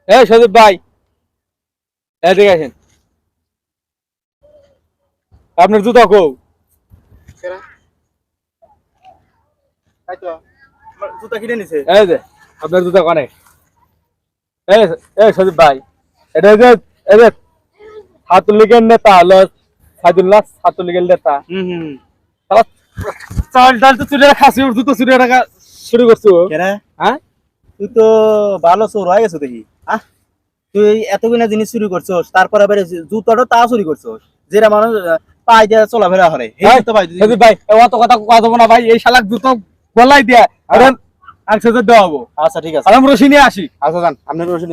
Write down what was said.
এই সজীব ভাই, এদিকে আসেন। আপনার জুতা কো? জুতা কিনে নিছে। এই যে আপনার জুতা কোনে? এই এই সজীব ভাই, এটা যে এই যে ছাত্রলীগের নেতা হলো সাইদুল্লাহ, ছাত্রলীগের নেতা। শালা চাল ডাল তো চুরি খাসি, ওর জুতো চুরি রাখা শুরু করছো। কেরে হ্যাঁ, তুই তো ভালো চোর হয়ে গেছো দেখি। তুই এতগুলা জিনিস চুরি করছস, তারপরে আবার জুতাটা তা চুরি করছস, যেটা মানুষ পায়ে দিয়ে চলাফেরা করে। এই জুতো ভাই সজীব ভাই অত কথা কথা দেবো না ভাই, এই শালাক জুতো গলায় দিয়া এখন আংশে দেওয়া হবো। আচ্ছা ঠিক আছে, আর আমরা রশি নিয়ে আসি। আচ্ছা যান, আপনার রসুন